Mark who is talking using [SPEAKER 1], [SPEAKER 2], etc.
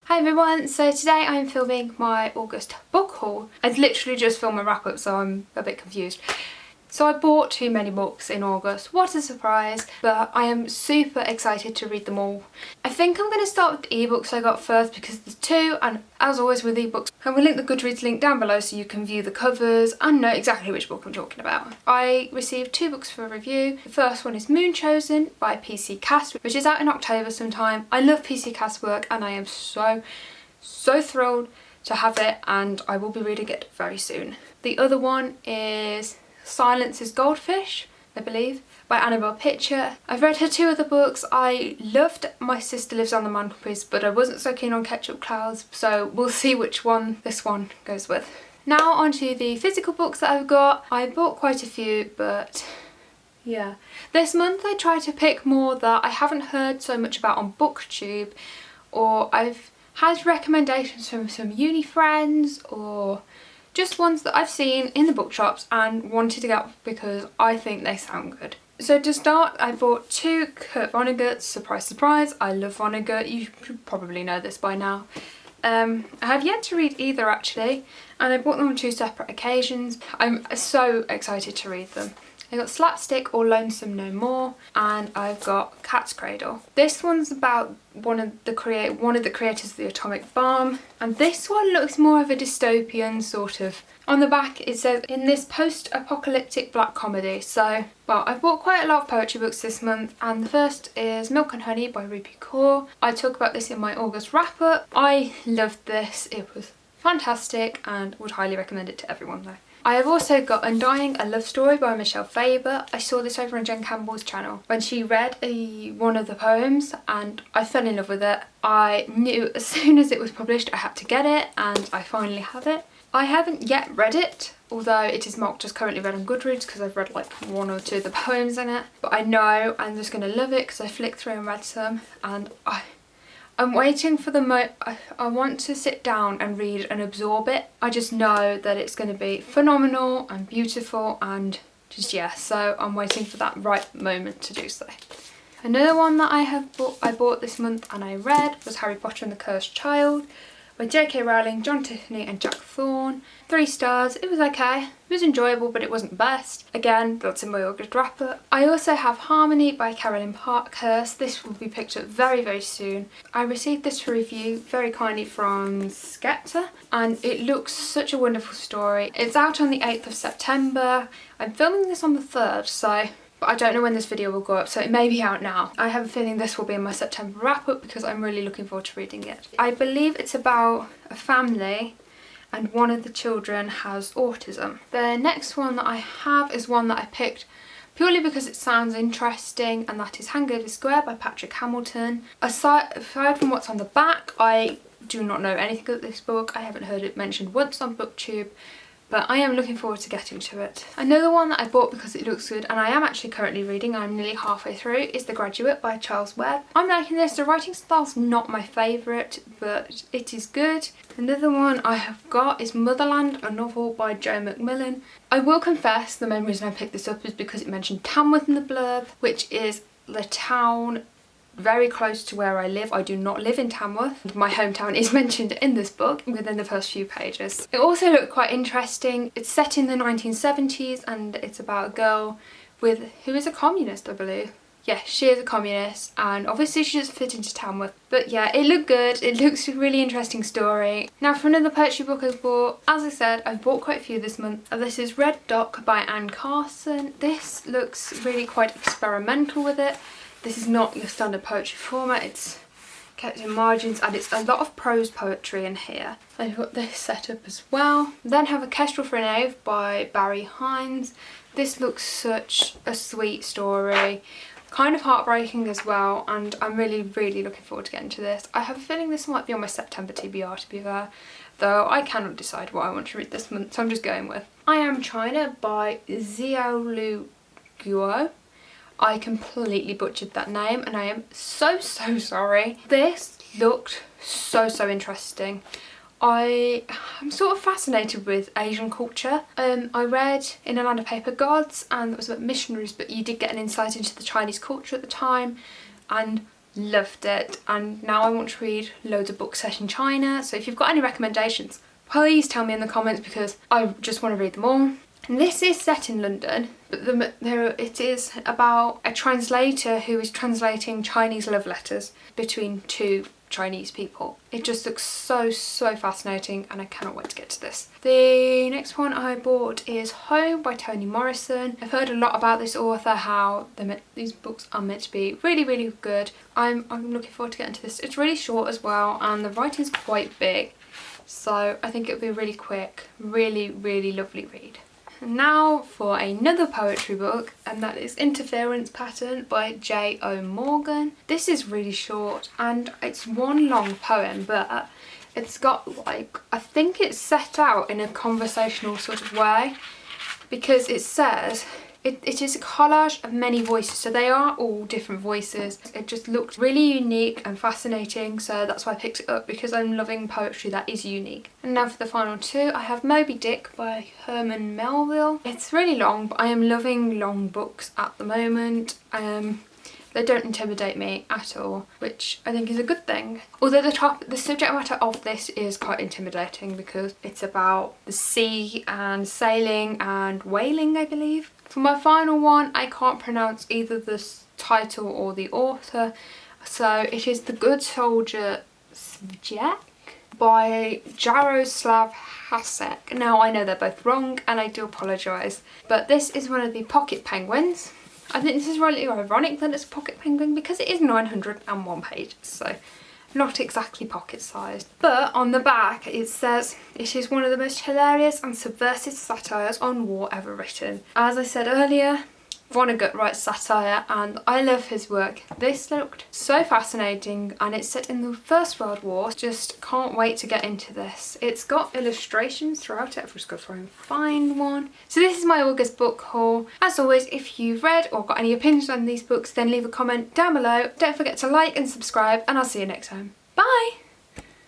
[SPEAKER 1] Hi everyone, so today I'm filming my August book haul. I'd literally just filmed my wrap up, so I'm a bit confused. So I bought too many books in August, what a surprise, but I am super excited to read them all. I think I'm going to start with the ebooks I got first because there's two, and as always with ebooks, I will link the Goodreads link down below so you can view the covers and know exactly which book I'm talking about. I received two books for review. The first one is Moonchosen by PC Cast, which is out in October sometime. I love PC Cast work and I am so thrilled to have it, and I will be reading it very soon. The other one is Silence is Goldfish, I believe, by Annabelle Pitcher. I've read her two other books. I loved My Sister Lives on the Mantelpiece, but I wasn't so keen on Ketchup Clouds, so we'll see which one this one goes with. Now onto the physical books that I've got. I bought quite a few, but yeah. This month I tried to pick more that I haven't heard so much about on BookTube, or I've had recommendations from some uni friends, or just ones that I've seen in the bookshops and wanted to get because I think they sound good. So to start, I bought two Kurt Vonnegut's. Surprise, surprise, I love Vonnegut. You should probably know this by now. I have yet to read either actually, and I bought them on two separate occasions. I'm so excited to read them. I got Slapstick or Lonesome No More, and I've got Cat's Cradle. This one's about one of the creators of the atomic bomb, and this one looks more of a dystopian sort of. On the back it says, in this post-apocalyptic black comedy. So, well, I've bought quite a lot of poetry books this month, and the first is Milk and Honey by Rupi Kaur. I talk about this in my August wrap up. I loved this, it was fantastic, and would highly recommend it to everyone though. I have also got Undying, a love story by Michelle Faber. I saw this over on Jen Campbell's channel when she read one of the poems, and I fell in love with it. I knew as soon as it was published I had to get it, and I finally have it. I haven't yet read it, although it is marked as currently read on Goodreads because I've read like one or two of the poems in it. But I know I'm just going to love it because I flicked through and read some, and I'm waiting for the I want to sit down and read and absorb it. I just know that it's going to be phenomenal and beautiful, and just yeah, so I'm waiting for that right moment to do so. Another one that I bought this month and I read was Harry Potter and the Cursed Child by J.K. Rowling, John Tiffany and Jack Thorne. 3 stars. It was okay. It was enjoyable, but it wasn't the best. Again, that's in my August wrap up. I also have Harmony by Carolyn Parkhurst. This will be picked up very soon. I received this for review very kindly from Skepta, and it looks such a wonderful story. It's out on the 8th of September. I'm filming this on the 3rd, but I don't know when this video will go up, so it may be out now. I have a feeling this will be in my September wrap up because I'm really looking forward to reading it. I believe it's about a family and one of the children has autism. The next one that I have is one that I picked purely because it sounds interesting, and that is Hangover Square by Patrick Hamilton. Aside from what's on the back, I do not know anything about this book. I haven't heard it mentioned once on BookTube, but I am looking forward to getting to it. Another one that I bought because it looks good, and I am actually currently reading, I'm nearly halfway through, is The Graduate by Charles Webb. I'm liking this. The writing style's not my favourite, but it is good. Another one I have got is Motherland, a novel by Joe Macmillan. I will confess the main reason I picked this up is because it mentioned Tamworth in the blurb, which is the town very close to where I live. I do not live in Tamworth. My hometown is mentioned in this book within the first few pages. It also looked quite interesting. It's set in the 1970s and it's about a girl who is a communist, I believe. Yeah, she is a communist, and obviously she doesn't fit into Tamworth. But yeah, it looked good. It looks a really interesting story. Now for another poetry book I've bought, as I said, I've bought quite a few this month. This is Red Dock by Anne Carson. This looks really quite experimental with it. This is not your standard poetry format, it's kept in margins, and it's a lot of prose poetry in here. I've got this set up as well. Then have A Kestrel for a Knave by Barry Hines. This looks such a sweet story, kind of heartbreaking as well, and I'm really looking forward to getting to this. I have a feeling this might be on my September TBR, to be fair, though I cannot decide what I want to read this month, so I'm just going with I Am China by Xiaolu Guo. I completely butchered that name and I am so sorry. This looked so interesting. I am sort of fascinated with Asian culture. I read In a Land of Paper Gods, and that was about missionaries, but you did get an insight into the Chinese culture at the time, and loved it, and now I want to read loads of books set in China. So if you've got any recommendations, please tell me in the comments because I just want to read them all. And this is set in London, but it is about a translator who is translating Chinese love letters between two Chinese people. It just looks so fascinating, and I cannot wait to get to this. The next one I bought is Home by Toni Morrison. I've heard a lot about this author, how these books are meant to be really good. I'm looking forward to getting to this. It's really short as well, and the writing's quite big, so I think it'll be a really quick, really lovely read. Now for another poetry book, and that is Interference Pattern by J.O. Morgan. This is really short and it's one long poem, but it's got like, I think it's set out in a conversational sort of way, because it says it is a collage of many voices, so they are all different voices. It just looked really unique and fascinating, so that's why I picked it up, because I'm loving poetry that is unique. And now for the final two, I have Moby Dick by Herman Melville. It's really long, but I am loving long books at the moment. They don't intimidate me at all, which I think is a good thing. Although the subject matter of this is quite intimidating, because it's about the sea and sailing and whaling, I believe. For my final one, I can't pronounce either the title or the author, so it is The Good Soldier Svjek by Jaroslav Hasek. Now I know they're both wrong and I do apologise, but this is one of the pocket penguins. I think this is really ironic that it's a pocket penguin because it is 901 pages, so not exactly pocket sized. But on the back it says it is one of the most hilarious and subversive satires on war ever written. As I said earlier, Vonnegut writes satire and I love his work. This looked so fascinating, and it's set in the First World War. Just can't wait to get into this. It's got illustrations throughout it. I've just got to try and find one. So this is my August book haul. As always, if you've read or got any opinions on these books, then leave a comment down below. Don't forget to like and subscribe, and I'll see you next time. Bye!